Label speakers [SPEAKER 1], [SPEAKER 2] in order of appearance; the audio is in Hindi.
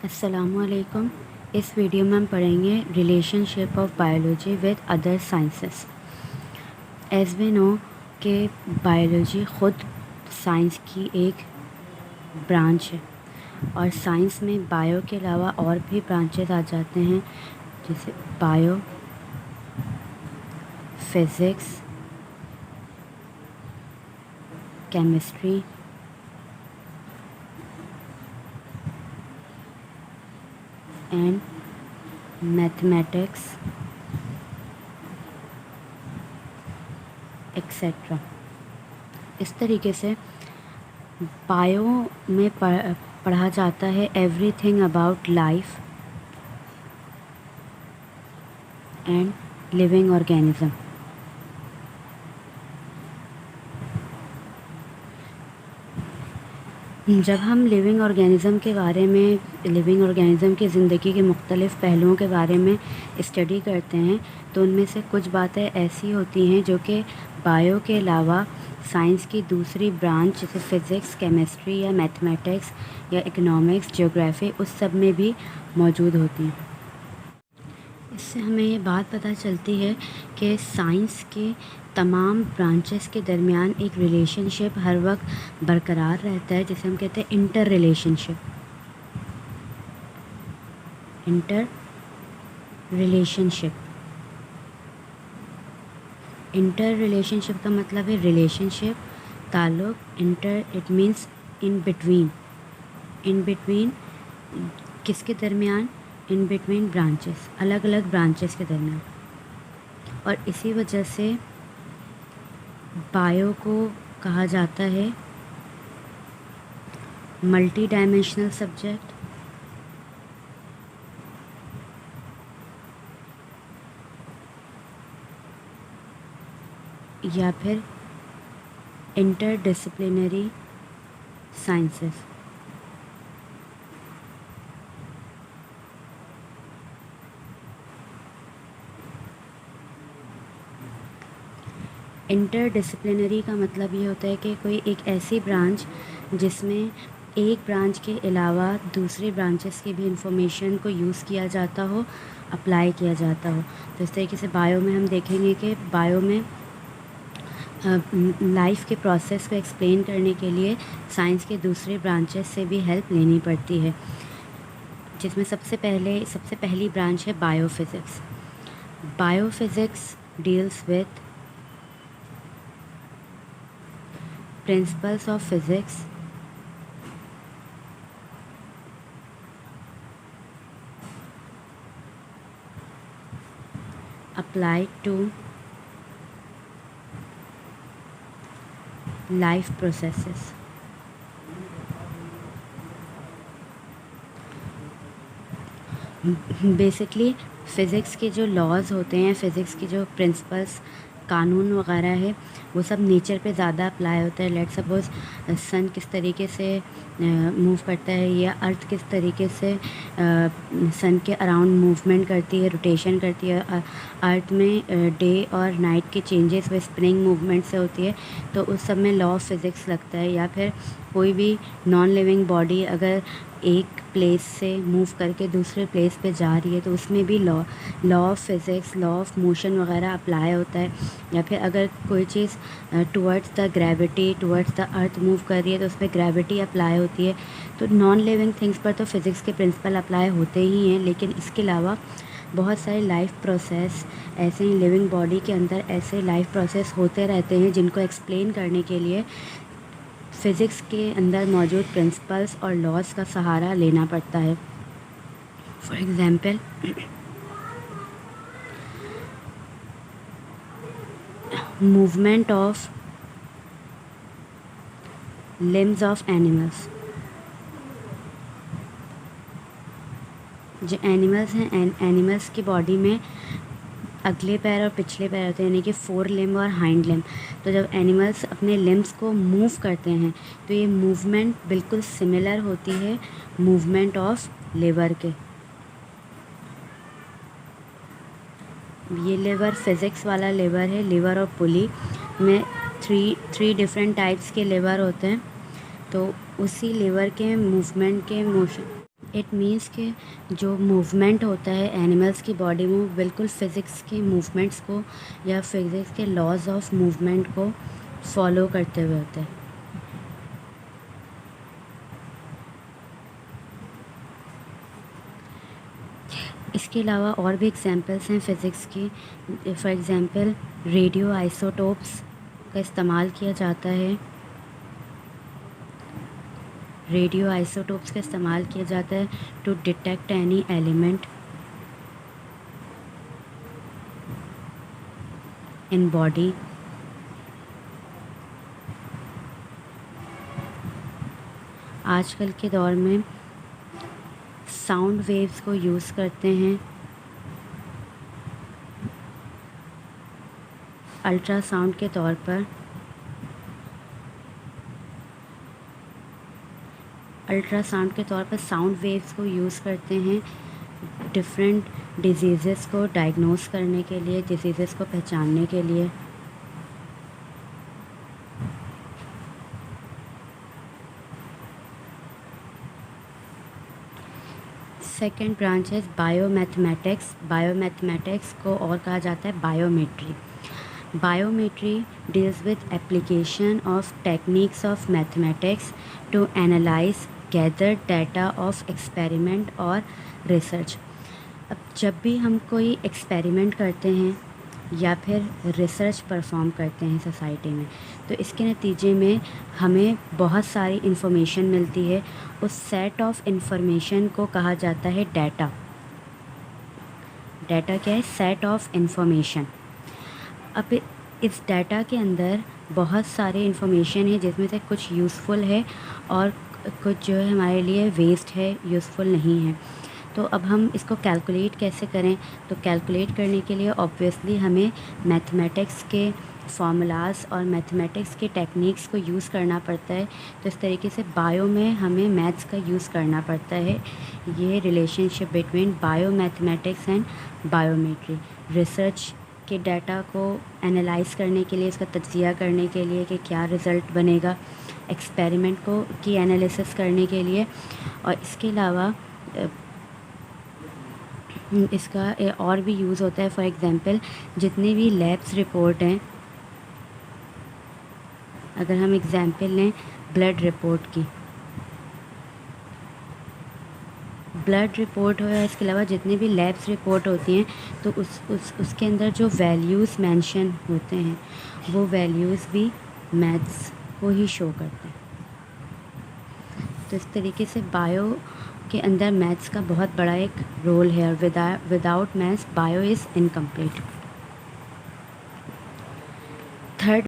[SPEAKER 1] अस्सलामुअलैकुम। इस वीडियो में हम पढ़ेंगे relationship of biology with other sciences. As we know कि बायोलॉजी ख़ुद साइंस की एक ब्रांच है और साइंस में बायो के अलावा और भी ब्रांचेस आ जाते हैं, जैसे bio, physics, chemistry and mathematics etcetera. इस तरीके से बायो में पढ़ा जाता है everything about life and living organism. जब हम लिविंग ऑर्गेनिज़म की ज़िंदगी के मुख्तलिफ़ पहलुओं के बारे में स्टडी करते हैं तो उनमें से कुछ बातें ऐसी होती हैं जो कि बायो के अलावा साइंस की दूसरी ब्रांच जैसे फ़िज़िक्स, केमिस्ट्री या मैथमेटिक्स या इकोनॉमिक्स, ज्योग्राफी उस सब में भी मौजूद होती हैं। इससे हमें ये बात पता चलती है कि साइंस के तमाम ब्रांचेस के दरमियान एक रिलेशनशिप हर वक्त बरकरार रहता है, जिसे हम कहते हैं इंटर रिलेशनशिप। इंटर रिलेशनशिप का मतलब है रिलेशनशिप, ताल्लुक़। Inter it means in between किसके दरमियान? इन बिटवीन ब्रांचेस, अलग अलग ब्रांचेस के दरमियान। और इसी वजह से बायो को कहा जाता है मल्टी डायमेंशनल सब्जेक्ट या फिर इंटरडिसिप्लिनरी साइंसेस। इंटरडिसिप्लिनरी का मतलब ये होता है कि कोई एक ऐसी ब्रांच जिसमें एक ब्रांच के अलावा दूसरी ब्रांचेस की भी इंफॉर्मेशन को यूज़ किया जाता हो, अप्लाई किया जाता हो। तो इस तरीके से बायो में हम देखेंगे कि बायो में लाइफ के प्रोसेस को एक्सप्लेन करने के लिए साइंस के दूसरे ब्रांचेस से भी हेल्प लेनी पड़ती है, जिसमें सबसे पहली ब्रांच है biophysics. Biophysics deals with principles of physics applied to life processes। Basically physics के जो लॉज होते हैं, फ़िज़िक्स की जो प्रिंसिपल्स, कानून वगैरह है, वो सब नेचर पे ज़्यादा अप्लाई होता है। लेट सपोज़ सन किस तरीके से मूव करता है या अर्थ किस तरीके से सन के अराउंड मूवमेंट करती है, रोटेशन करती है। अर्थ में डे और नाइट के चेंजेस वो स्प्रिंग मूवमेंट से होती है, तो उस सब में लॉ ऑफ फिज़िक्स लगता है। या फिर कोई भी नॉन लिविंग बॉडी अगर एक प्लेस से मूव करके दूसरे प्लेस पे जा रही है तो उसमें भी law of physics, law of motion वगैरह अप्लाई होता है। या फिर अगर कोई चीज़ towards the gravity, towards the earth move कर रही है तो उसमें ग्रेविटी अप्लाई होती है। तो नॉन लिविंग थिंग्स पर तो फ़िज़िक्स के प्रिंसिपल अप्लाई होते ही हैं, लेकिन इसके अलावा बहुत सारे लाइफ प्रोसेस ऐसे ही लिविंग बॉडी के अंदर ऐसे लाइफ प्रोसेस होते रहते हैं जिनको एक्सप्लेन करने के लिए फ़िज़िक्स के अंदर मौजूद प्रिंसिपल्स और लॉज का सहारा लेना पड़ता है। For example, movement of limbs of animals. जो एनिमल्स हैं, एनिमल्स की बॉडी में अगले पैर और पिछले पैर होते हैं, यानी कि फोर लिम्ब और हाइंड लिम्ब। तो जब एनिमल्स अपने लिम्स को मूव करते हैं तो ये मूवमेंट बिल्कुल सिमिलर होती है मूवमेंट ऑफ लिवर के। ये लिवर फ़िज़िक्स वाला लिवर है। लिवर और पुली में थ्री डिफरेंट टाइप्स के लिवर होते हैं। तो उसी लिवर के मूवमेंट के मोशन इट मीन्स कि जो मूवमेंट होता है एनिमल्स की बॉडी में, बिल्कुल फ़िज़िक्स के मूवमेंट्स को या फिज़िक्स के लॉज ऑफ मूवमेंट को फॉलो करते हुए होता है। इसके अलावा और भी एग्जांपल्स हैं फ़िज़िक्स की। फॉर एग्ज़ाम्पल रेडियो आइसोटोप्स का इस्तेमाल किया जाता है। रेडियो आइसोटोप्स का इस्तेमाल किया जाता है to detect any element in body. आजकल के दौर में साउंड वेव्स को यूज़ करते हैं अल्ट्रासाउंड के तौर पर। अल्ट्रासाउंड के तौर पर साउंड वेव्स को यूज़ करते हैं डिफरेंट डिजीज़ेस को डायग्नोस करने के लिए, डिजीज़ेस को पहचानने के लिए। सेकेंड ब्रांच है बायोमैथमेटिक्स। बायोमैथमेटिक्स को और कहा जाता है biometry. Biometry deals with application of techniques of mathematics to analyse gather data of experiment और रिसर्च। अब जब भी हम कोई एक्सपेरिमेंट करते हैं या फिर रिसर्च परफॉर्म करते हैं सोसाइटी में, तो इसके नतीजे में हमें बहुत सारी इन्फॉर्मेशन मिलती है। उस सेट ऑफ इन्फॉर्मेशन को कहा जाता है डाटा। डाटा क्या है? Set of information. अब इस डाटा के अंदर बहुत सारे इन्फॉर्मेशन है जिसमें से कुछ यूज़फुल है और कुछ जो है हमारे लिए वेस्ट है, यूज़फुल नहीं है। तो अब हम इसको कैलकुलेट कैसे करें? तो कैलकुलेट करने के लिए ऑब्वियसली हमें मैथमेटिक्स के फार्मूलाज और मैथमेटिक्स के टेक्निक्स को यूज़ करना पड़ता है। तो इस तरीके से बायो में हमें मैथ्स का यूज़ करना पड़ता है। ये relationship between bio mathematics and biometry. Research के डाटा को एनालाइज करने के लिए, इसका तज्जिया करने के लिए कि क्या रिज़ल्ट बनेगा, एक्सपेरिमेंट को की एनालिसिस करने के लिए। और इसके अलावा इसका और भी यूज़ होता है। फॉर एग्ज़ाम्पल जितने भी लैब्स रिपोर्ट हैं, अगर हम एग्ज़ाम्पल लें ब्लड रिपोर्ट की, ब्लड रिपोर्ट हो या इसके अलावा जितनी भी लैब्स रिपोर्ट होती हैं, तो उसके अंदर जो वैल्यूज़ मेंशन होते हैं वो वैल्यूज़ भी मैथ्स को ही शो करते हैं। तो इस तरीके से बायो के अंदर मैथ्स का बहुत बड़ा एक रोल है और without maths bio is incomplete.